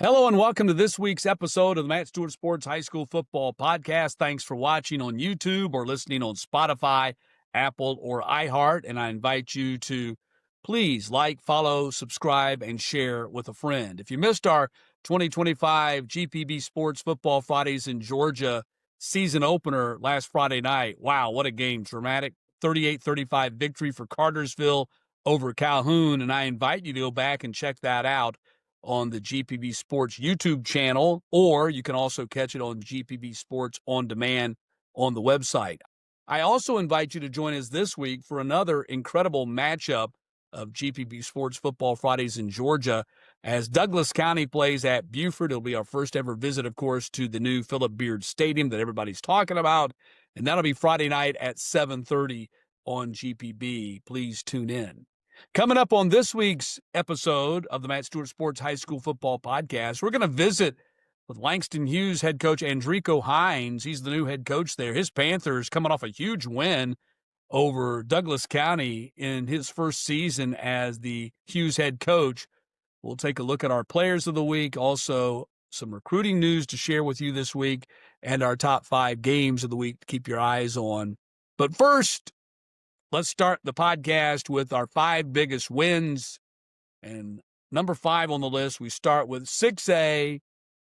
Hello and welcome to this week's episode of the Matt Stewart Sports High School Football Podcast. Thanks for watching on YouTube or listening on Spotify, Apple, or iHeart. And I invite you to please like, follow, subscribe, and share with a friend. If you missed our 2025 GPB Sports Football Fridays in Georgia season opener last Friday night, wow, what a game. Dramatic 38-35 victory for Cartersville over Calhoun. And I invite you to go back and check that out on the GPB Sports YouTube channel, or you can also catch it on GPB Sports On Demand on the website. I also invite you to join us this week for another incredible matchup of GPB Sports Football Fridays in Georgia as Douglas County plays at Buford. It'll be our first ever visit, of course, to the new Philip Beard Stadium that everybody's talking about, and that'll be Friday night at 7:30 on GPB. Please tune in. Coming up on this week's episode of the Matt Stewart Sports High School Football Podcast, we're going to visit with Langston Hughes head coach Andrico Hines. He's the new head coach there. His Panthers coming off a huge win over Douglas County in his first season as the Hughes head coach. We'll take a look at our players of the week, also some recruiting news to share with you this week, and our top 5 games of the week to keep your eyes on. But first, let's start the podcast with our 5 biggest wins. And number 5 on the list, we start with 6A,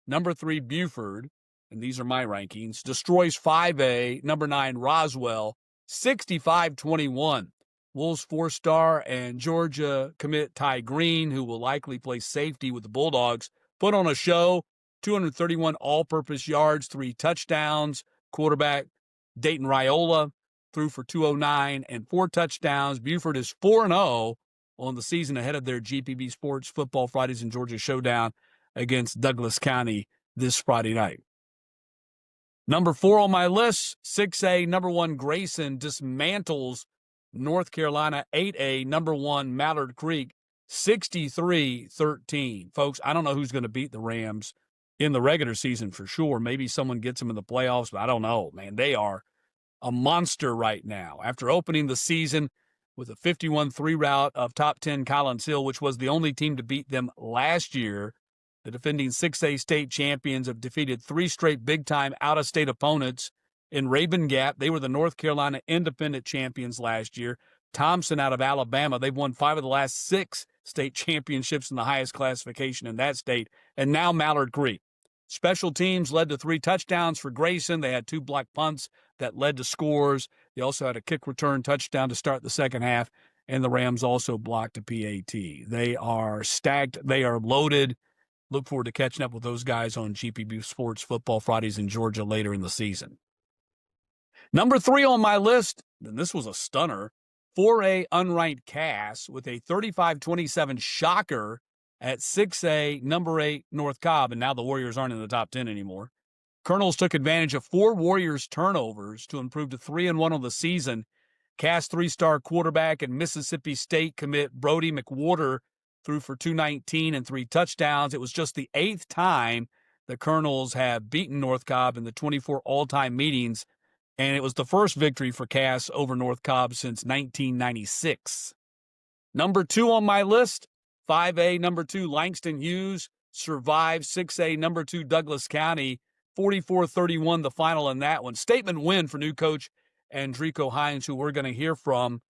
number 3, Buford. And these are my rankings. Destroys 5A, number 9, Roswell, 65-21. Wolves 4-star and Georgia commit Ty Green, who will likely play safety with the Bulldogs, put on a show, 231 all-purpose yards, 3 touchdowns. Quarterback Dayton Raiola threw for 209 and 4 touchdowns. Buford is 4-0 on the season ahead of their GPB Sports Football Fridays in Georgia showdown against Douglas County this Friday night. Number 4 on my list, 6A, number 1, Grayson dismantles North Carolina. 8A, number 1, Mallard Creek, 63-13. Folks, I don't know who's going to beat the Rams in the regular season for sure. Maybe someone gets them in the playoffs, but I don't know, man. They are a monster right now. After opening the season with a 51-3 rout of top 10 Collins Hill, which was the only team to beat them last year, the defending 6A state champions have defeated 3 straight big-time out-of-state opponents in Rabun Gap. They were the North Carolina Independent champions last year. Thompson out of Alabama, they've won 5 of the last 6 state championships in the highest classification in that state. And now Mallard Creek. Special teams led to 3 touchdowns for Grayson. They had 2 block punts that led to scores. They also had a kick return touchdown to start the second half, and the Rams also blocked a PAT. They are stacked. They are loaded. Look forward to catching up with those guys on GPB Sports Football Fridays in Georgia later in the season. Number 3 on my list, and this was a stunner, 4A unranked Cass with a 35-27 shocker at 6A, number 8, North Cobb, and now the Warriors aren't in the top 10 anymore. Colonels took advantage of 4 Warriors turnovers to improve to 3-1 on the season. Cass 3-star quarterback and Mississippi State commit Brody McWhorter threw for 219 and 3 touchdowns. It was just the 8th time the Colonels have beaten North Cobb in the 24 all-time meetings, and it was the first victory for Cass over North Cobb since 1996. Number 2 on my list, 5A, number 2, Langston Hughes survived 6A, number 2, Douglas County, 44-31 the final in that one. Statement win for new coach Andrico Hines, who we're going to hear from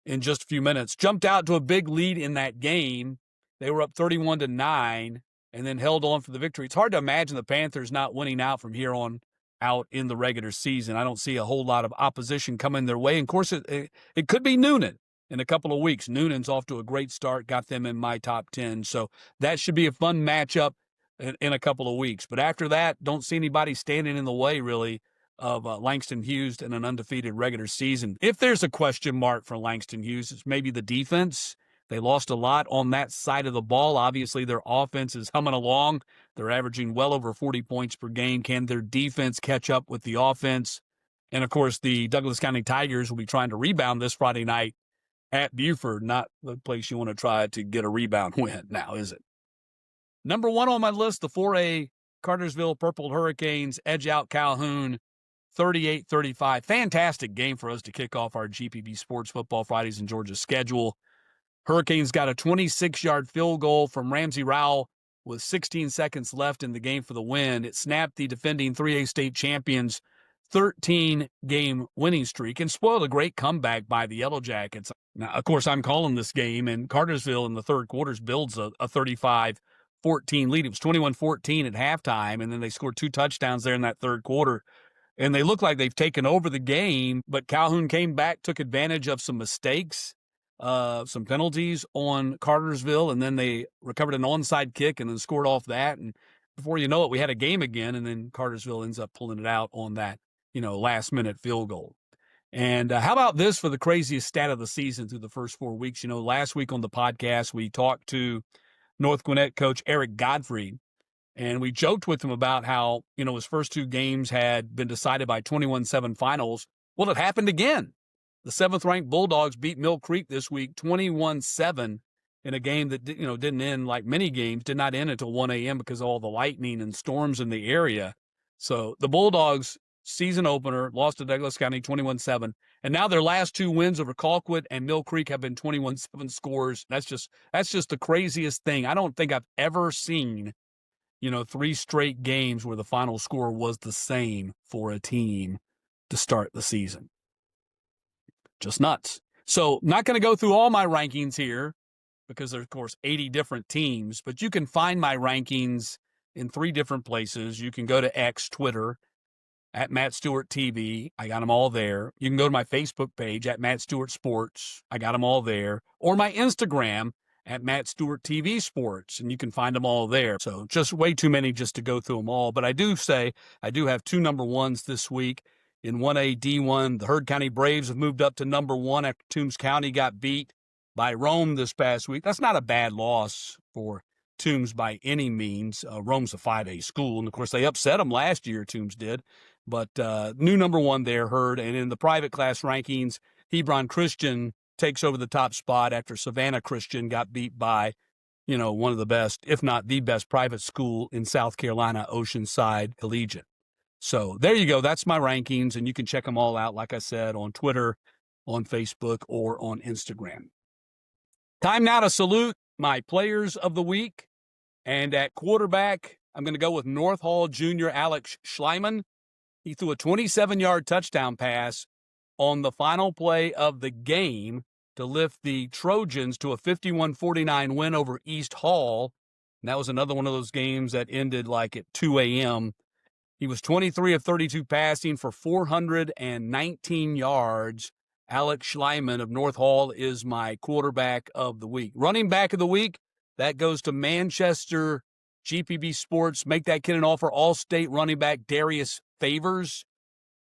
in just a few minutes. Jumped out to a big lead in that game. They were up 31-9 and then held on for the victory. It's hard to imagine the Panthers not winning out from here on out in the regular season. I don't see a whole lot of opposition coming their way. And of course, it could be Noonan in a couple of weeks. Noonan's off to a great start, got them in my top 10. So that should be a fun matchup in a couple of weeks. But after that, don't see anybody standing in the way, really, of Langston Hughes in an undefeated regular season. If there's a question mark for Langston Hughes, it's maybe the defense. They lost a lot on that side of the ball. Obviously, their offense is humming along. They're averaging well over 40 points per game. Can their defense catch up with the offense? And, of course, the Douglas County Tigers will be trying to rebound this Friday night at Buford, not the place you want to try to get a rebound win now, is it? Number 1 on my list, the 4A Cartersville Purple Hurricanes edge out Calhoun 38-35. Fantastic game for us to kick off our GPB Sports Football Fridays in Georgia schedule. Hurricanes got a 26-yard field goal from Ramsey Rowell with 16 seconds left in the game for the win. It snapped the defending 3A state champions' 13-game winning streak and spoiled a great comeback by the Yellow Jackets. Now, of course, I'm calling this game, and Cartersville in the third quarters builds a 35-14 lead. It was 21-14 at halftime, and then they scored 2 touchdowns there in that third quarter. And they look like they've taken over the game, but Calhoun came back, took advantage of some mistakes, some penalties on Cartersville, and then they recovered an onside kick and then scored off that. And before you know it, we had a game again, and then Cartersville ends up pulling it out on that, last-minute field goal. And how about this for the craziest stat of the season through the first 4 weeks? Last week on the podcast, we talked to North Gwinnett coach Eric Godfrey, and we joked with him about how, his first 2 games had been decided by 21-7 finals. Well, it happened again. The 7th-ranked Bulldogs beat Mill Creek this week 21-7 in a game that, didn't end like many games, did not end until 1 a.m. because of all the lightning and storms in the area. So the Bulldogs season opener lost to Douglas County 21-7. And now their last 2 wins over Colquitt and Mill Creek have been 21-7 scores. That's just the craziest thing. I don't think I've ever seen 3 straight games where the final score was the same for a team to start the season. Just nuts. So not going to go through all my rankings here because there's, of course, 80 different teams, but you can find my rankings in 3 different places. You can go to X, Twitter, at Matt Stewart TV. I got them all there. You can go to my Facebook page at Matt Stewart Sports. I got them all there. Or my Instagram at Matt Stewart TV Sports, and you can find them all there. So just way too many just to go through them all. But I do say I do have 2 number 1s this week. In 1A D1, the Heard County Braves have moved up to number 1 after Toombs County got beat by Rome this past week. That's not a bad loss for Toombs by any means. Rome's a 5A school, and of course they upset them last year, Toombs did. But new number 1 there, Heard. And in the private class rankings, Hebron Christian takes over the top spot after Savannah Christian got beat by, one of the best, if not the best private school in South Carolina, Oceanside Collegiate. So there you go. That's my rankings, and you can check them all out, like I said, on Twitter, on Facebook, or on Instagram. Time now to salute my players of the week. And at quarterback, I'm going to go with North Hall Jr. Alex Schleiman. He threw a 27-yard touchdown pass on the final play of the game to lift the Trojans to a 51-49 win over East Hall. And that was another one of those games that ended like at 2 a.m. He was 23 of 32 passing for 419 yards. Alex Schleiman of North Hall is my quarterback of the week. Running back of the week, that goes to Manchester GPB Sports. Make that kid an offer. All-state running back Darius Favors.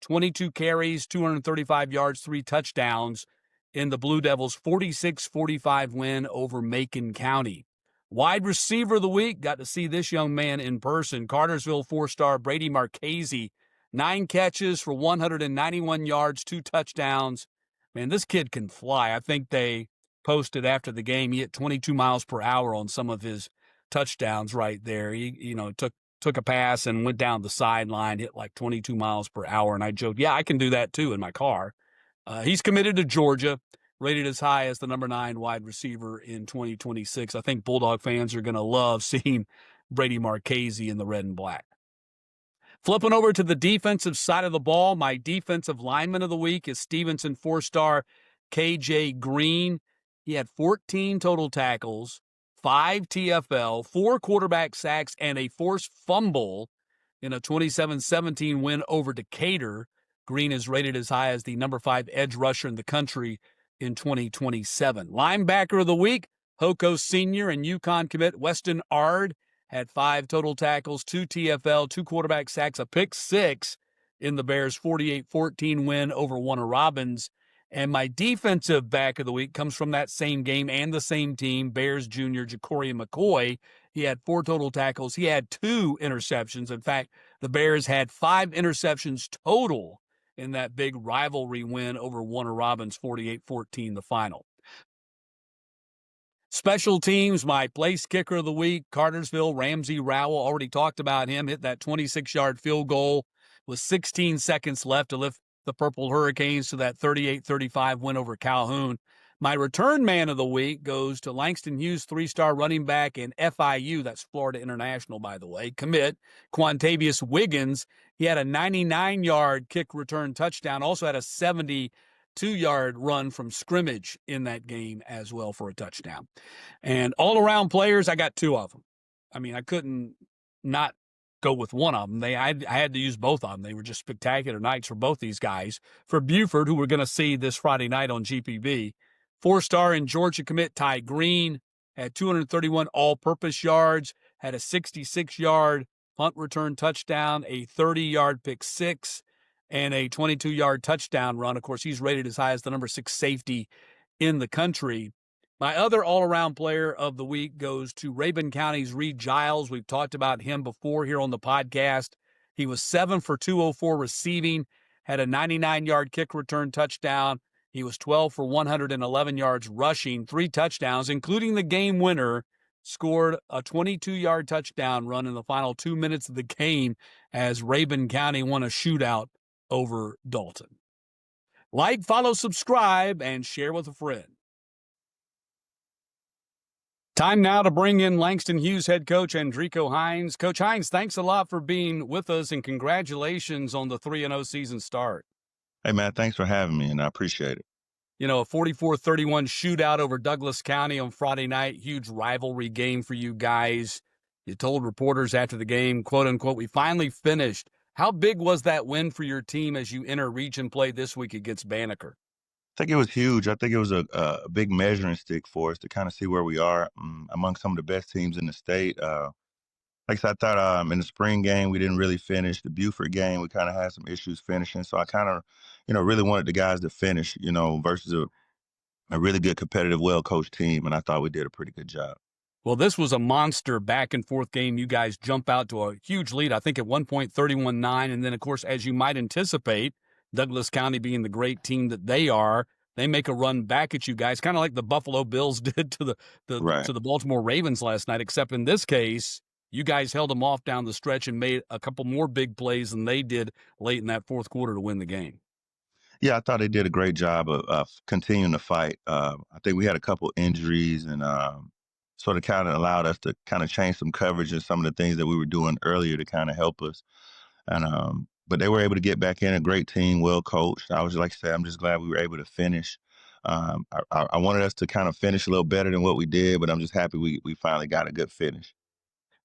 22 carries, 235 yards, 3 touchdowns in the Blue Devils' 46-45 win over Macon County. Wide receiver of the week, got to see this young man in person. Cartersville 4-star Brady Marchese, 9 catches for 191 yards, 2 touchdowns. Man, this kid can fly. I think they posted after the game he hit 22 miles per hour on some of his touchdowns right there. He took a pass and went down the sideline, hit like 22 miles per hour. And I joked, yeah, I can do that too in my car. He's committed to Georgia, rated as high as the number 9 wide receiver in 2026. I think Bulldog fans are going to love seeing Brady Marchese in the red and black. Flipping over to the defensive side of the ball, my defensive lineman of the week is Stevenson 4-star KJ Green. He had 14 total tackles, 5 TFL, 4 quarterback sacks, and a forced fumble in a 27-17 win over Decatur. Green is rated as high as the number 5 edge rusher in the country in 2027. Linebacker of the week, Hoko senior and UConn commit Weston Ard had 5 total tackles, 2 TFL, 2 quarterback sacks, a pick 6 in the Bears' 48-14 win over Warner Robins. And my defensive back of the week comes from that same game and the same team, Bears junior Ja'Cory McCoy. He had 4 total tackles. He had 2 interceptions. In fact, the Bears had 5 interceptions total in that big rivalry win over Warner Robins, 48-14, the final. Special teams, my place kicker of the week, Cartersville, Ramsey Rowell. Already talked about him, hit that 26-yard field goal with 16 seconds left to lift the Purple Hurricanes to that 38-35 win over Calhoun. My return man of the week goes to Langston Hughes, 3-star running back in FIU. That's Florida International, by the way. Commit Quantavious Wiggins. He had a 99-yard kick return touchdown. Also had a 72-yard run from scrimmage in that game as well for a touchdown. And all-around players, I got two of them. I mean, I couldn't not go with one of them. I had to use both of them. They were just spectacular nights for both these guys. For Buford, who we're going to see this Friday night on GPB, 4-star in Georgia commit Ty Green had 231 all-purpose yards, had a 66-yard punt return touchdown, a 30-yard pick six, and a 22-yard touchdown run. Of course, he's rated as high as the number 6 safety in the country. My other all-around player of the week goes to Rabun County's Reed Giles. We've talked about him before here on the podcast. He was 7 for 204 receiving, had a 99-yard kick return touchdown. He was 12 for 111 yards rushing, 3 touchdowns, including the game winner, scored a 22-yard touchdown run in the final 2 minutes of the game as Rabun County won a shootout over Dalton. Like, follow, subscribe, and share with a friend. Time now to bring in Langston Hughes head coach Andrico Hines. Coach Hines, thanks a lot for being with us, and congratulations on the 3-0 season start. Hey, man, thanks for having me, and I appreciate it. You know, a 44-31 shootout over Douglas County on Friday night, huge rivalry game for you guys. You told reporters after the game, quote unquote, we finally finished. How big was that win for your team as you enter region play this week against Banneker? I think it was huge. I think it was a big measuring stick for us to kind of see where we are among some of the best teams in the state. Like I said, I thought in the spring game, we didn't really finish. The Buford game, we kind of had some issues finishing. So I kind of, really wanted the guys to finish, versus a really good, competitive, well-coached team. And I thought we did a pretty good job. Well, this was a monster back-and-forth game. You guys jump out to a huge lead, I think at one point 31-9. And then, of course, as you might anticipate, Douglas County being the great team that they are, they make a run back at you guys, kind of like the Buffalo Bills did to Right. to the Baltimore Ravens last night, except in this case, you guys held them off down the stretch and made a couple more big plays than they did late in that fourth quarter to win the game. Yeah, I thought they did a great job of continuing to fight. I think we had a couple injuries and sort of kind of allowed us to kind of change some coverage and some of the things that we were doing earlier to kind of help us. And but they were able to get back in, a great team, well coached. I was like I said, I'm just glad we were able to finish. I wanted us to kind of finish a little better than what we did, but I'm just happy we finally got a good finish.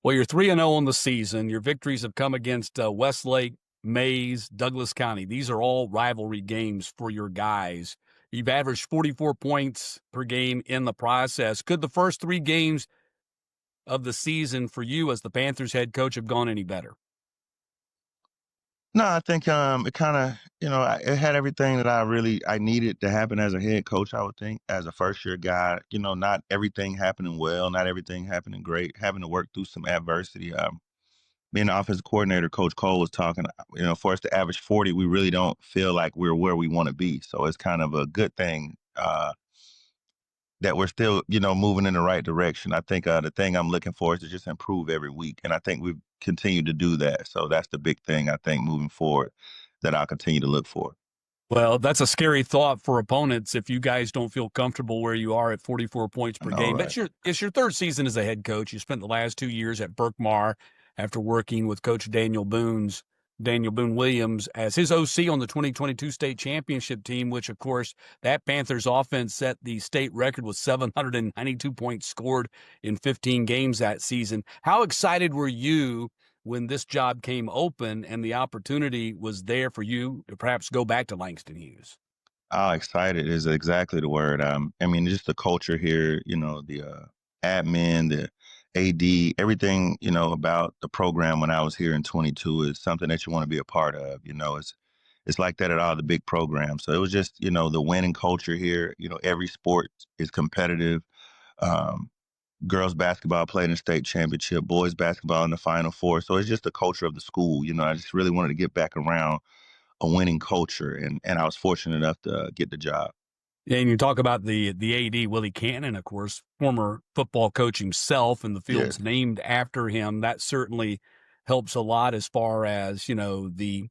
Well, you're 3-0 on the season. Your victories have come against Westlake, Mays, Douglas County. These are all rivalry games for your guys. You've averaged 44 points per game in the process. Could the first 3 games of the season for you as the Panthers head coach have gone any better? No, I think it kind of it had everything that I needed to happen as a head coach. I would think as a first year guy, not everything happening well, not everything happening great, having to work through some adversity. Being the offensive coordinator, Coach Cole was talking. For us to average 40, we really don't feel like we're where we want to be. So it's kind of a good thing that we're still moving in the right direction. I think the thing I'm looking for is to just improve every week, and I think we've continued to do that. So that's the big thing I think moving forward that I'll continue to look for. Well, that's a scary thought for opponents if you guys don't feel comfortable where you are at 44 points I per know, game. right? It's your third season as a head coach. You spent the last 2 years at Berkmar after working with Coach Daniel Boone Williams as his OC on the 2022 state championship team, which, of course, that Panthers offense set the state record with 792 points scored in 15 games that season. How excited were you when this job came open and the opportunity was there for you to perhaps go back to Langston Hughes? Oh, excited is exactly the word. I mean, just the culture here, the admin, the AD, everything, about the program when I was here in 22 is something that you want to be a part of. It's like that at all the big programs. So it was just, the winning culture here. Every sport is competitive. Um, Girls basketball played in the state championship, boys basketball in the Final Four. So it's just the culture of the school. I just really wanted to get back around a winning culture, and I was fortunate enough to get the job. And you talk about the AD, Willie Cannon, of course, former football coach himself, and the field's Yes, named after him. That certainly helps a lot as far as, the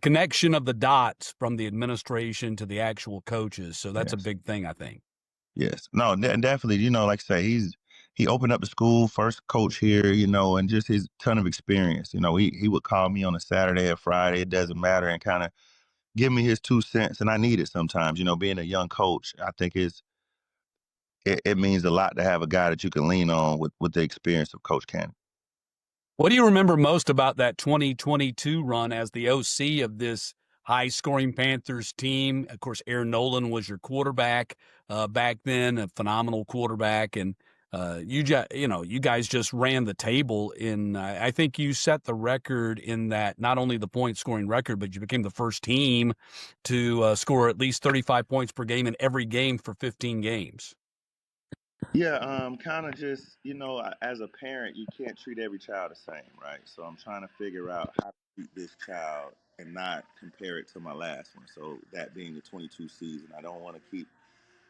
connection of the dots from the administration to the actual coaches. So that's a yes. big thing, I think. Yes. No, definitely. Like I say, he opened up the school, first coach here, and just his ton of experience. He would call me on a Saturday or Friday, it doesn't matter, and kind of give me his 2 cents. And I need it sometimes. Being a young coach, I think it means a lot to have a guy that you can lean on with the experience of Coach Cannon. What do you remember most about that 2022 run as the OC of this high scoring Panthers team? Of course, Aaron Nolan was your quarterback back then, a phenomenal quarterback. And you guys just ran the table in, I think you set the record in that, not only the point scoring record, but you became the first team to score at least 35 points per game in every game for 15 games. Yeah, kind of just, as a parent, you can't treat every child the same, right? So I'm trying to figure out how to treat this child and not compare it to my last one. So that being the 22 season, I don't want to keep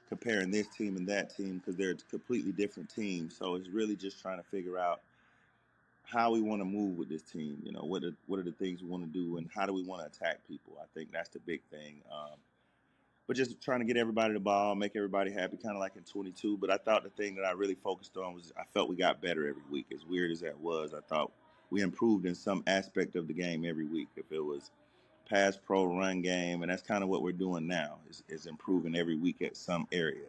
comparing this team and that team because they're completely different teams. So it's really just trying to figure out how we want to move with this team. What are the things we want to do and how do we want to attack people? I think that's the big thing. But just trying to get everybody the ball, make everybody happy, kind of like in 22. But I thought the thing that I really focused on was I felt we got better every week. As weird as that was, I thought we improved in some aspect of the game every week. If it was pass pro run game, and that's kind of what we're doing now is improving every week at some area.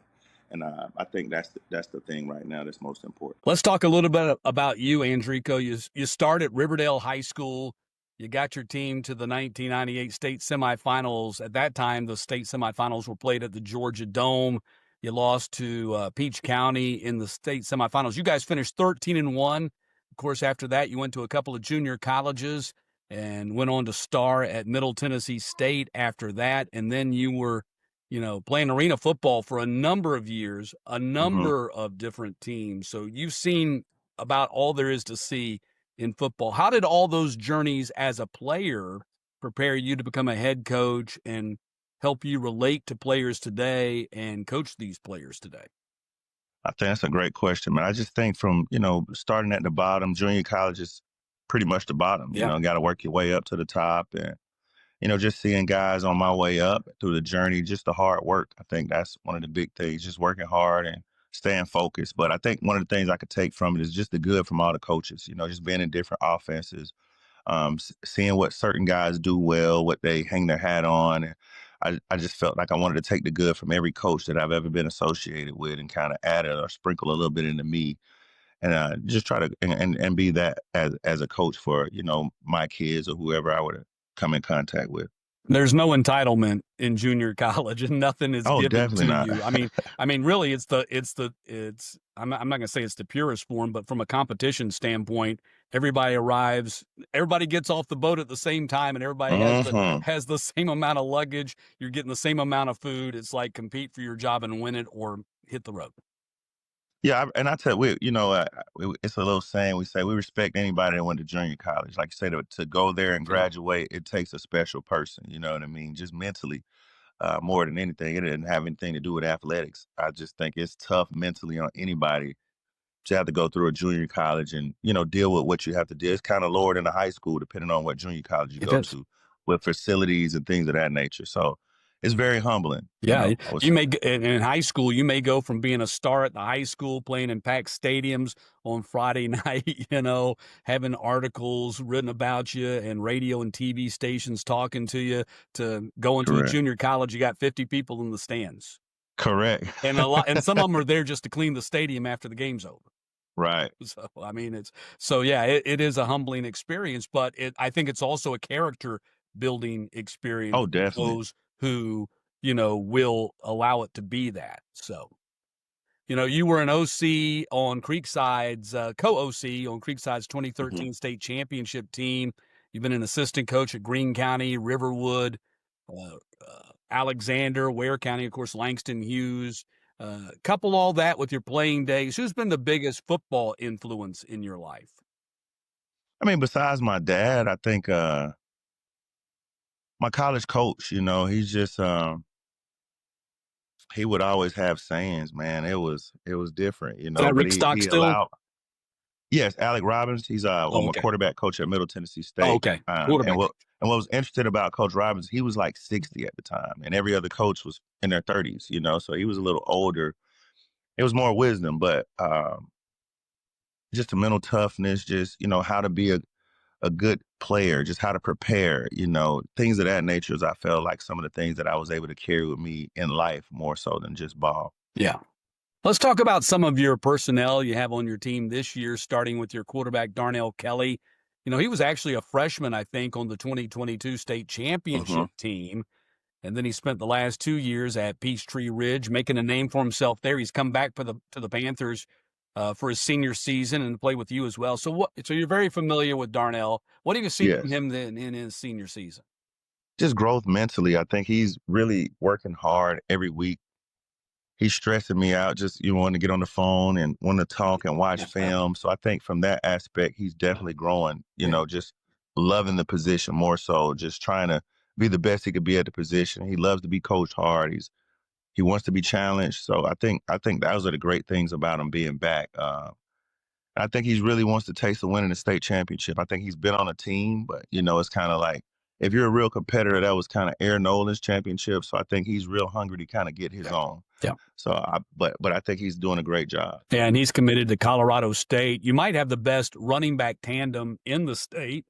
And I think that's the thing right now that's most important. Let's talk a little bit about you, Andrico. You start at Riverdale High School. You got your team to the 1998 state semifinals. At that time, the state semifinals were played at the Georgia Dome. You lost to Peach County in the state semifinals. You guys finished 13-1. Of course, after that, you went to a couple of junior colleges and went on to star at Middle Tennessee State after that. And then you were playing arena football for a number of years, a Hmm. number of different teams. So you've seen about all there is to see in football. How did all those journeys as a player prepare you to become a head coach and help you relate to players today and coach these players today? I think that's a great question, man. I just think from, starting at the bottom, junior college is pretty much the bottom, Yeah. got to work your way up to the top. And, just seeing guys on my way up through the journey, just the hard work. I think that's one of the big things, just working hard and staying focused. But I think one of the things I could take from it is just the good from all the coaches, just being in different offenses, seeing what certain guys do well, what they hang their hat on. And I just felt like I wanted to take the good from every coach that I've ever been associated with and kind of add it or sprinkle a little bit into me and just try to and be that as a coach for my kids or whoever I would come in contact with. There's no entitlement in junior college and nothing is Oh, given definitely to not. you. I mean, really I'm not going to say it's the purest form, but from a competition standpoint, everybody arrives, everybody gets off the boat at the same time and everybody Hmm. has the same amount of luggage. You're getting the same amount of food. It's like compete for your job and win it or hit the road. Yeah, and I tell we, it's a little saying we say we respect anybody that went to junior college. Like you say, to go there and Yeah. graduate, it takes a special person. You know what I mean? Just mentally, more than anything. It didn't have anything to do with athletics. I just think it's tough mentally on anybody to have to go through a junior college and deal with what you have to do. It's kind of lower than a high school, depending on what junior college you It go is. to, with facilities and things of that nature. So it's very humbling. Yeah, I would you say. may in high school, you may go from being a star at the high school, playing in packed stadiums on Friday night, having articles written about you and radio and TV stations talking to you, to going to a Correct. junior college, you got 50 people in the stands. Correct. And some of them are there just to clean the stadium after the game's over. Right. So I mean, it is a humbling experience, but I think it's also a character building experience Oh, for definitely. those who will allow it to be that. So you were an OC on Creekside's co-OC on Creekside's Hmm. 2013 state championship team. You've been an assistant coach at Greene County, Riverwood, Alexander, Ware County, of course, Langston Hughes. Couple all that with your playing days. Who's been the biggest football influence in your life? I mean, besides my dad, I think my college coach. He's just he would always have sayings, man. It was different, Is that but Rick he Stockstill? allowed. Yes, Alec Robbins. He's Oh, I'm a okay. quarterback coach at Middle Tennessee Oh, State. okay. And Quarterback what coach. and what was interesting about Coach Robbins, he was like 60 at the time, and every other coach was in their 30s. So he was a little older it was more wisdom, but just the mental toughness, just how to be a good player, just how to prepare, things of that nature. As I felt like some of the things that I was able to carry with me in life more so than just ball. Yeah. Let's talk about some of your personnel you have on your team this year, starting with your quarterback, Darnell Kelly. He was actually a freshman, I think, on the 2022 state Hmm. championship team. And then he spent the last 2 years at Peachtree Ridge, making a name for himself there. He's come back to the Panthers for his senior season and play with you as well. So So you're very familiar with Darnell. What have you seen from Yes. him then in his senior season? Just growth mentally. I think he's really working hard every week. He's stressing me out, just wanting to get on the phone and want to talk and watch film. So I think from that aspect, he's definitely growing, Yeah. just loving the position more so, just trying to be the best he could be at the position. He loves to be coached hard. He wants to be challenged. So I think those are the great things about him being back. I think he really wants to taste of winning the state championship. I think he's been on a team, but it's kind of like if you're a real competitor, that was kind of Aaron Nolan's championship. So I think he's real hungry to kind of get his own. Yeah. So but I think he's doing a great job. And he's committed to Colorado State. You might have the best running back tandem in the state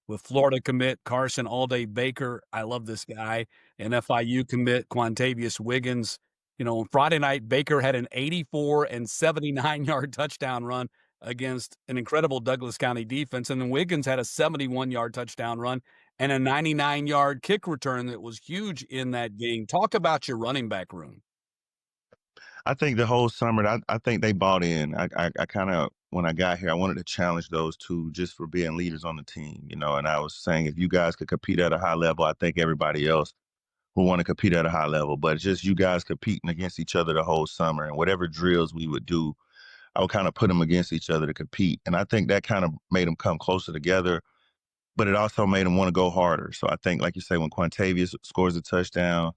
with Florida commit Carson Allday Baker. I love this guy. And FIU commit Quantavious Wiggins. On Friday night, Baker had an 84 and 79-yard touchdown run against an incredible Douglas County defense. And then Wiggins had a 71-yard touchdown run and a 99-yard kick return that was huge in that game. Talk about your running back room. I think the whole summer, I think they bought in. I kind of when I got here, I wanted to challenge those two just for being leaders on the team, And I was saying if you guys could compete at a high level, I think everybody else who want to compete at a high level. But it's just you guys competing against each other the whole summer, and whatever drills we would do, I would kind of put them against each other to compete. And I think that kind of made them come closer together, but it also made them want to go harder. So I think, like you say, when Quantavious scores a touchdown,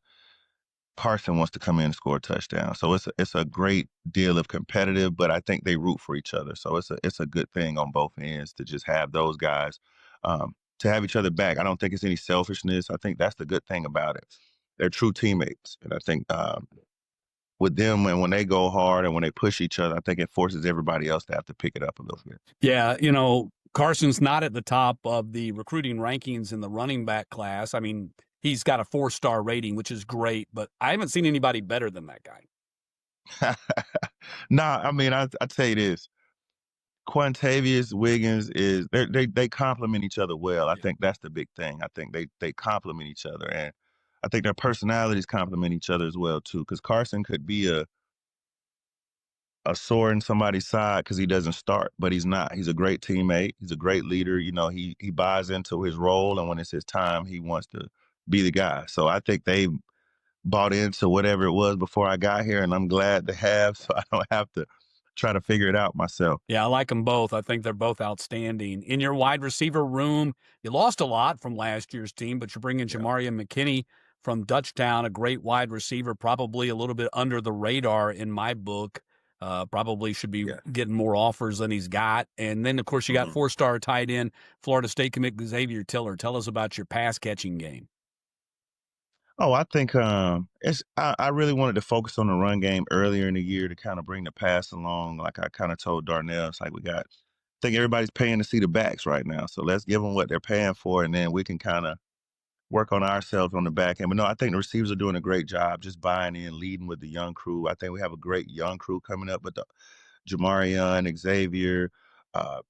Carson wants to come in and score a touchdown. So it's a great deal of competitive, but I think they root for each other. So it's a good thing on both ends to just have those guys to have each other back. I don't think it's any selfishness. I think that's the good thing about it. They're true teammates, and I think with them and when they go hard and when they push each other, I think it forces everybody else to have to pick it up a little bit. Yeah, Carson's not at the top of the recruiting rankings in the running back class. I mean, he's got a 4-star rating, which is great, but I haven't seen anybody better than that guy. Nah, I mean, I tell you this. Quantavious Wiggins is they complement each other well. I Yeah. think that's the big thing. I think they complement each other, and I think their personalities complement each other as well too. Because Carson could be a sore in somebody's side because he doesn't start, but he's not. He's a great teammate. He's a great leader. He buys into his role, and when it's his time, he wants to be the guy. So I think they bought into whatever it was before I got here, and I'm glad to have, so I don't have to try to figure it out myself. Yeah, I like them both. I think they're both outstanding. In your wide receiver room, you lost a lot from last year's team, but you're bringing Yeah. Jamarian McKinney from Dutchtown, a great wide receiver, probably a little bit under the radar in my book. Probably should be Yeah. getting more offers than he's got. And then, of course, you got Mhm. 4-star tight end, Florida State commit Xavier Tiller. Tell us about your pass catching game. Oh, I think I really wanted to focus on the run game earlier in the year to kind of bring the pass along. Like I kind of told Darnell, it's like I think everybody's paying to see the backs right now. So let's give them what they're paying for, and then we can kind of work on ourselves on the back end. But no, I think the receivers are doing a great job just buying in, leading with the young crew. I think we have a great young crew coming up with the Jamarion, Xavier,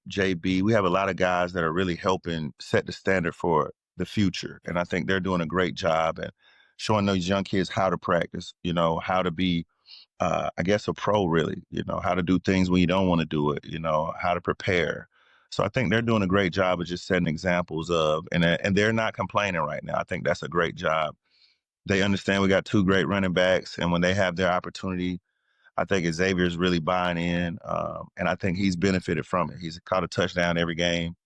JB. We have a lot of guys that are really helping set the standard for the future. And I think they're doing a great job and showing those young kids how to practice, how to be, I guess, a pro really, how to do things when you don't want to do it, how to prepare. So I think they're doing a great job of just setting examples of, and they're not complaining right now. I think that's a great job. They understand we got two great running backs, and when they have their opportunity, I think Xavier's really buying in, and I think he's benefited from it. He's caught a touchdown every game.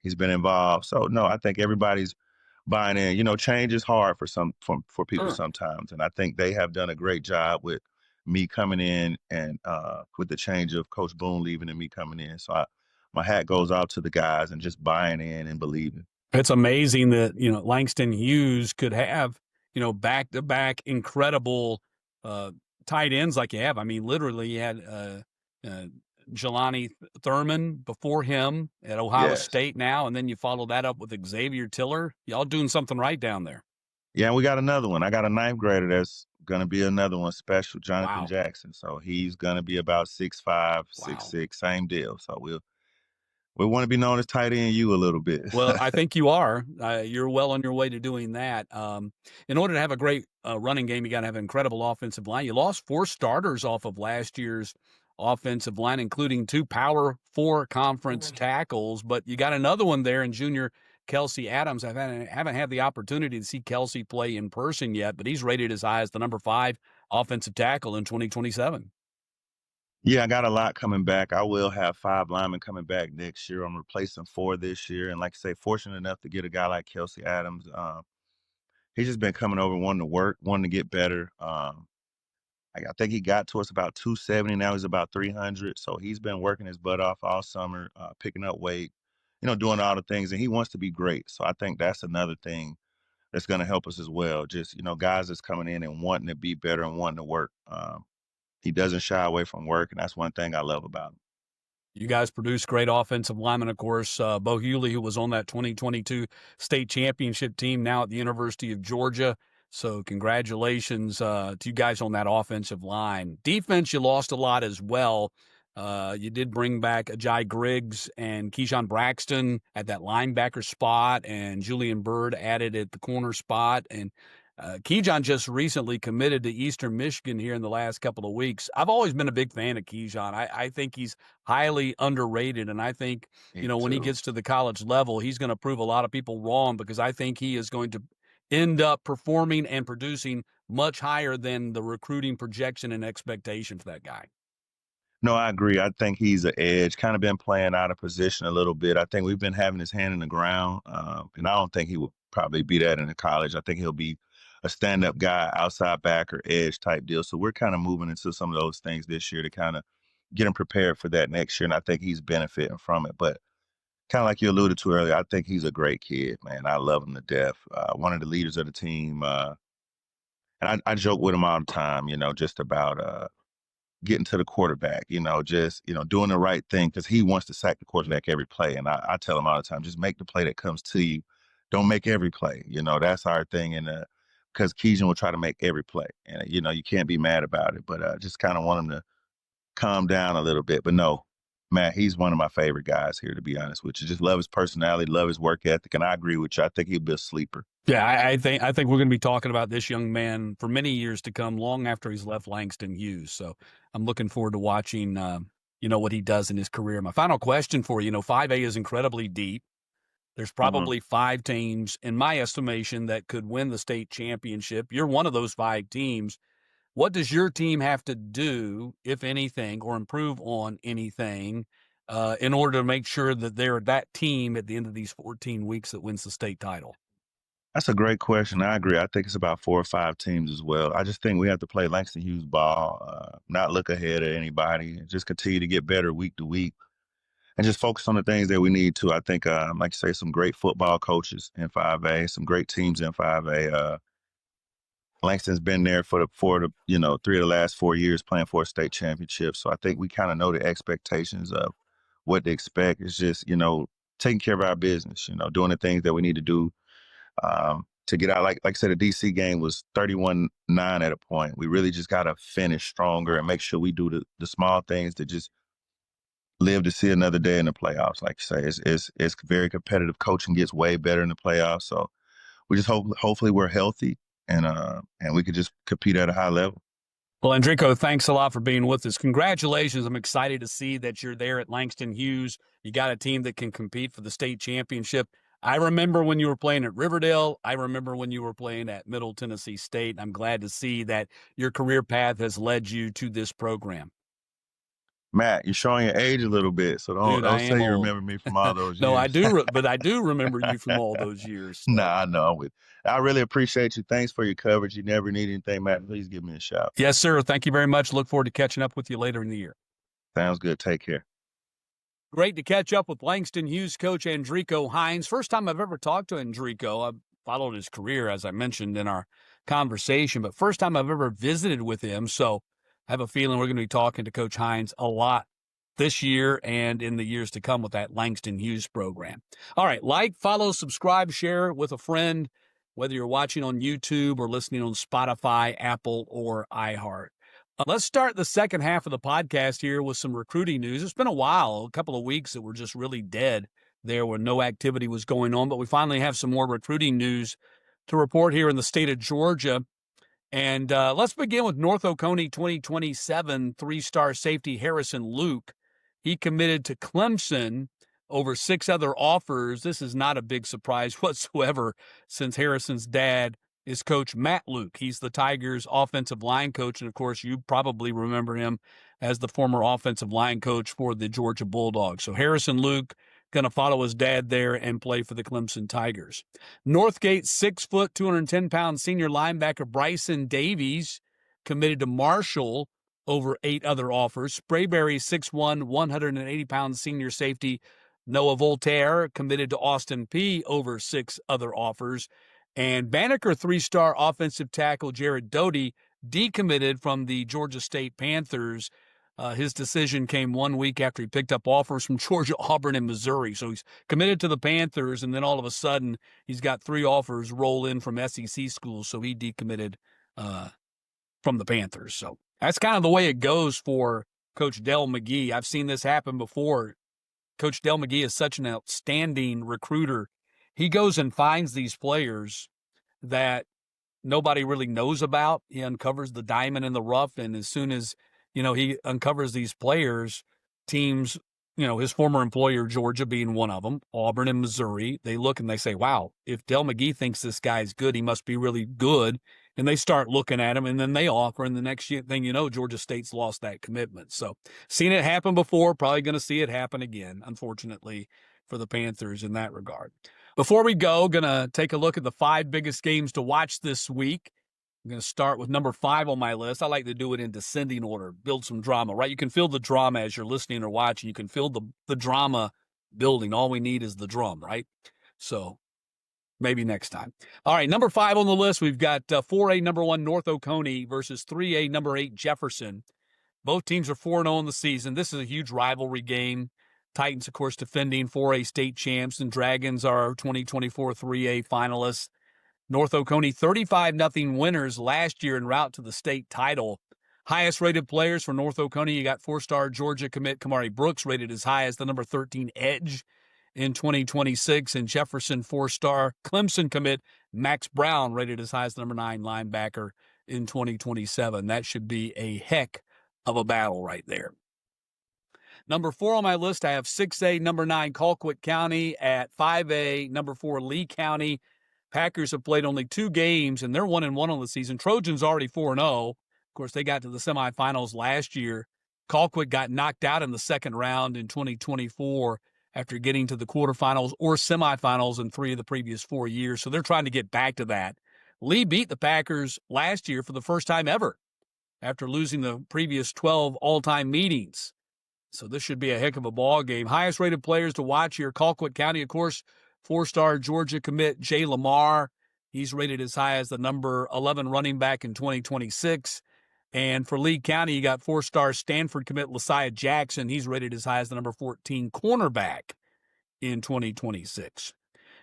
He's been involved. So no, I think everybody's buying in. Change is hard for people Sure. sometimes, and I think they have done a great job with me coming in and with the change of Coach Boone leaving and me coming in. So my hat goes out to the guys and just buying in and believing. It's amazing that, Langston Hughes could have, back to back incredible tight ends like you have. I mean, literally, you had uh, Jelani Thurman before him at Ohio Yes. State now, and then you follow that up with Xavier Tiller. Y'all doing something right down there. Yeah, and we got another one. I got a ninth grader that's gonna be another one special, Jonathan Wow. Jackson. So he's gonna be about 6'5", six Wow. six, same deal. So we want to be known as tight end you a little bit. Well, I think you are. You're well on your way to doing that. In order to have a great running game, you got to have an incredible offensive line. You lost 4 starters off of last year's offensive line, including 2 Power 4 conference tackles, but you got another one there in junior Kelsey Adams. Haven't had the opportunity to see Kelsey play in person yet, but he's rated as high as the number 5 offensive tackle in 2027. Yeah, I got a lot coming back. I will have 5 linemen coming back next year. I'm replacing 4 this year, and like I say, fortunate enough to get a guy like Kelsey Adams. He's just been coming over, wanting to work, wanting to get better. I think he got to us about 270. Now he's about 300. So he's been working his butt off all summer, picking up weight, doing all the things, and he wants to be great. So I think that's another thing that's going to help us as well. Just guys that's coming in and wanting to be better and wanting to work. He doesn't shy away from work, and that's one thing I love about him. You guys produced great offensive linemen, of course. Bo Hewley, who was on that 2022 state championship team, now at the University of Georgia. So congratulations to you guys on that offensive line. Defense, you lost a lot as well. You did bring back Ajay Griggs and Keyshawn Braxton at that linebacker spot, and Julian Byrd added at the corner spot. And Keyshawn just recently committed to Eastern Michigan here in the last couple of weeks. I've always been a big fan of Keyshawn. I think he's highly underrated. And I think, Me when he too. gets to the college level, he's going to prove a lot of people wrong because I think he is going to end up performing and producing much higher than the recruiting projection and expectation for that guy. No, I agree. I think he's an edge, kind of been playing out of position a little bit. I think we've been having his hand in the ground, and I don't think he will probably be that in the college. I think he'll be a stand-up guy, outside back or edge type deal. So we're kind of moving into some of those things this year to kind of get him prepared for that next year, and I think he's benefiting from it. But kind of like you alluded to earlier, I think he's a great kid, man. I love him to death. One of the leaders of the team, and I joke with him all the time, just about getting to the quarterback, just, doing the right thing because he wants to sack the quarterback every play. And I tell him all the time, just make the play that comes to you. Don't make every play. That's our thing. And because Keegan will try to make every play. And, you can't be mad about it. But just kind of want him to calm down a little bit. But no, Matt, he's one of my favorite guys here, to be honest with you. Just love his personality, love his work ethic. And I agree with you. I think he'll be a sleeper. Yeah, I think we're going to be talking about this young man for many years to come, long after he's left Langston Hughes. So I'm looking forward to watching, what he does in his career. My final question for you, 5A is incredibly deep. There's Hmm. probably 5 teams, in my estimation, that could win the state championship. You're one of those 5 teams. What does your team have to do, if anything, or improve on anything, in order to make sure that they're that team at the end of these 14 weeks that wins the state title? That's a great question. I agree. I think it's about 4 or 5 teams as well. I just think we have to play Langston Hughes ball, not look ahead at anybody, and just continue to get better week to week, and just focus on the things that we need to. I think, like you say, some great football coaches in 5A, some great teams in 5A. Langston's been there for the 3 of the last 4 years playing for a state championship. So I think we kind of know the expectations of what to expect. It's just taking care of our business, doing the things that we need to do to get out. Like I said, the DC game was 31-9 at a point. We really just got to finish stronger and make sure we do the small things to just live to see another day in the playoffs. Like you say, it's very competitive. Coaching gets way better in the playoffs. So we just hopefully we're healthy and we could just compete at a high level. Well, Andrico, thanks a lot for being with us. Congratulations. I'm excited to see that you're there at Langston Hughes. You got a team that can compete for the state championship. I remember when you were playing at Riverdale. I remember when you were playing at Middle Tennessee State. I'm glad to see that your career path has led you to this program. Matt, you're showing your age a little bit, so don't Dude, I don't say am you old. remember me from all those No, I years. do, but I do remember you from all those years. So, Nah, I know. I really appreciate you. Thanks for your coverage. You never need anything, Matt. Please give me a shout. yes, sir. Thank you very much. Look forward to catching up with you later in the year. Sounds good. Take care. Great to catch up with Langston Hughes coach Andrico Hines. First time I've ever talked to Andrico. I've followed his career, as I mentioned in our conversation, but first time I've ever visited with him. So I have a feeling we're going to be talking to Coach Hines a lot this year and in the years to come with that Langston Hughes program. All right, like, follow, subscribe, share with a friend, whether you're watching on YouTube or listening on Spotify, Apple, or iHeart. Let's start the second half of the podcast here with some recruiting news. It's been a while, a couple of weeks that were just really dead there where no activity was going on, but we finally have some more recruiting news to report here in the state of Georgia. And let's begin with North Oconee 2027 three-star safety Harrison Luke. He committed to Clemson over 6 other offers. This is not a big surprise whatsoever since Harrison's dad is Coach Matt Luke. He's the Tigers' offensive line coach. And, of course, you probably remember him as the former offensive line coach for the Georgia Bulldogs. So Harrison Luke going to follow his dad there and play for the Clemson Tigers. Northgate, 6 foot, 210-pound senior linebacker Bryson Davies committed to Marshall over 8 other offers. Sprayberry, 6'1", 180-pound senior safety Noah Voltaire committed to Austin Peay over 6 other offers. And Banneker 3-star offensive tackle Jared Doty decommitted from the Georgia State Panthers. His decision came 1 week after he picked up offers from Georgia, Auburn, and Missouri. So he's committed to the Panthers, and then all of a sudden he's got 3 offers roll in from SEC schools, so he decommitted from the Panthers. So that's kind of the way it goes for Coach Dell McGee. I've seen this happen before. Coach Dell McGee is such an outstanding recruiter. He goes and finds these players that nobody really knows about. He uncovers the diamond in the rough, and as soon as he uncovers these players, teams, his former employer, Georgia being one of them, Auburn and Missouri, they look and they say, wow, if Del McGee thinks this guy's good, he must be really good. And they start looking at him, and then they offer, and the next thing you know, Georgia State's lost that commitment. So seen it happen before, probably going to see it happen again, unfortunately, for the Panthers in that regard. Before we go, going to take a look at the 5 biggest games to watch this week. I'm going to start with number 5 on my list. I like to do it in descending order, build some drama, right? You can feel the drama as you're listening or watching. You can feel the drama building. All we need is the drum, right? So maybe next time. All right, number 5 on the list, we've got 4A number 1 North Oconee versus 3A number 8 Jefferson. Both teams are 4-0 in the season. This is a huge rivalry game. Titans, of course, defending 4A state champs, and Dragons are 2024 3A finalists. North Oconee 35-0 winners last year en route to the state title. Highest rated players for North Oconee, you got 4-star Georgia commit Kamari Brooks, rated as high as the number 13 edge in 2026, and Jefferson 4-star Clemson commit Max Brown, rated as high as the number 9 linebacker in 2027. That should be a heck of a battle right there. Number 4 on my list, I have 6A number 9 Colquitt County at 5A number 4 Lee County. Packers have played only 2 games, and they're 1-1 on the season. Trojans already 4-0. Of course, they got to the semifinals last year. Colquitt got knocked out in the second round in 2024 after getting to the quarterfinals or semifinals in 3 of the previous 4 years. So they're trying to get back to that. Lee beat the Packers last year for the first time ever after losing the previous 12 all-time meetings. So this should be a heck of a ball game. Highest rated players to watch here, Colquitt County, of course, 4-star Georgia commit Jay Lamar. He's rated as high as the number 11 running back in 2026. And for Lee County, you got 4-star Stanford commit Lasiah Jackson. He's rated as high as the number 14 cornerback in 2026.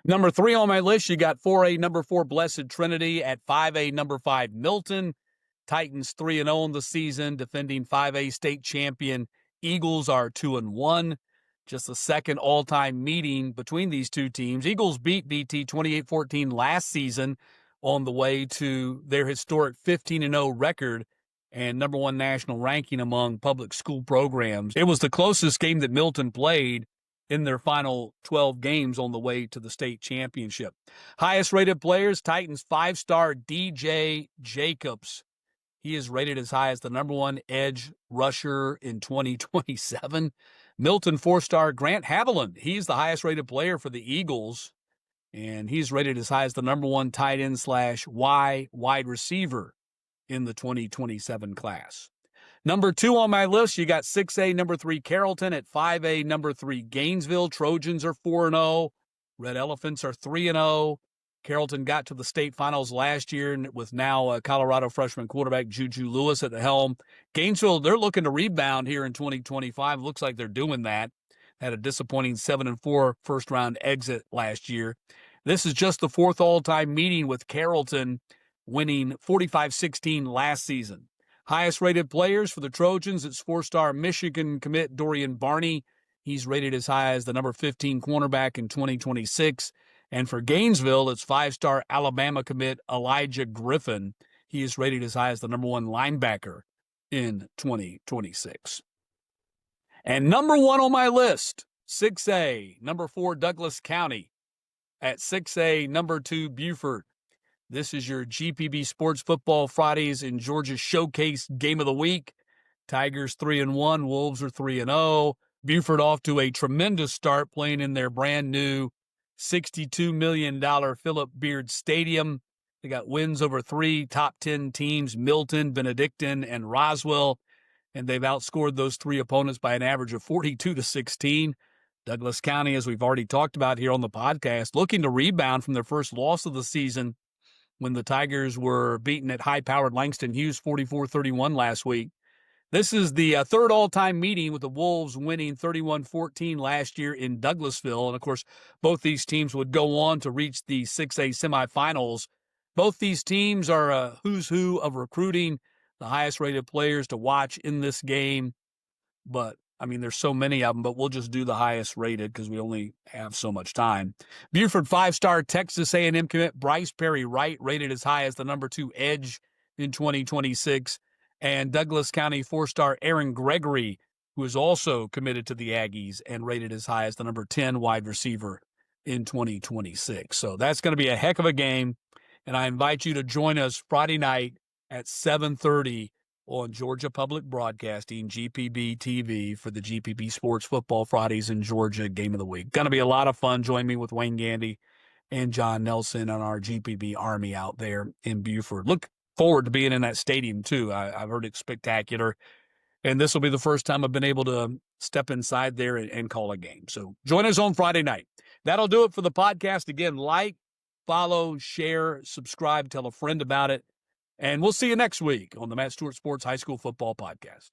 Number 3 on my list, you got 4A number 4 Blessed Trinity at 5A number 5 Milton. Titans 3-0 on the season, defending 5A state champion Eagles are 2-1. Just the second all-time meeting between these two teams. Eagles beat BT 28-14 last season on the way to their historic 15-0 record and number 1 national ranking among public school programs. It was the closest game that Milton played in their final 12 games on the way to the state championship. Highest rated players, Titans 5-star DJ Jacobs. He is rated as high as the number 1 edge rusher in 2027. Milton 4-star Grant Haviland. He's the highest rated player for the Eagles, and he's rated as high as the number 1 tight end / wide receiver in the 2027 class. Number 2 on my list, you got 6A number 3 Carrollton at 5A number 3 Gainesville. Trojans are 4-0. Red Elephants are 3-0. Carrollton got to the state finals last year with now Colorado freshman quarterback Juju Lewis at the helm. Gainesville, they're looking to rebound here in 2025. Looks like they're doing that. Had a disappointing 7-4 first-round exit last year. This is just the fourth all-time meeting with Carrollton winning 45-16 last season. Highest-rated players for the Trojans, it's four-star Michigan commit Dorian Barney. He's rated as high as the number 15 cornerback in 2026. And for Gainesville, it's five-star Alabama commit Elijah Griffin. He is rated as high as the number 1 linebacker in 2026. And number 1 on my list, 6A, number 4, Douglas County. At 6A, number 2, Buford. This is your GPB Sports Football Fridays in Georgia Showcase Game of the Week. Tigers 3-1, Wolves are 3-0. Buford off to a tremendous start playing in their brand new $62 million Philip Beard Stadium. They got wins over 3 top 10 teams, Milton, Benedictine, and Roswell, and they've outscored those 3 opponents by an average of 42-16. Douglas County, as we've already talked about here on the podcast, looking to rebound from their first loss of the season when the Tigers were beaten at high-powered Langston Hughes 44-31 last week. This is the third all-time meeting with the Wolves winning 31-14 last year in Douglasville. And, of course, both these teams would go on to reach the 6A semifinals. Both these teams are a who's who of recruiting, the highest-rated players to watch in this game. But, I mean, there's so many of them, but we'll just do the highest rated because we only have so much time. Buford five-star Texas A&M commit Bryce Perry Wright, rated as high as the number 2 edge in 2026. And Douglas County four-star Aaron Gregory, who is also committed to the Aggies and rated as high as the number 10 wide receiver in 2026. So that's going to be a heck of a game, and I invite you to join us Friday night at 7:30 on Georgia Public Broadcasting, GPB TV, for the GPB Sports Football Fridays in Georgia Game of the Week. Going to be a lot of fun. Join me with Wayne Gandy and John Nelson on our GPB Army out there in Buford. Look forward to being in that stadium, too. I've heard it's spectacular, and this will be the first time I've been able to step inside there and call a game. So join us on Friday night. That'll do it for the podcast. Again, like, follow, share, subscribe, tell a friend about it, and we'll see you next week on the Matt Stewart Sports High School Football Podcast.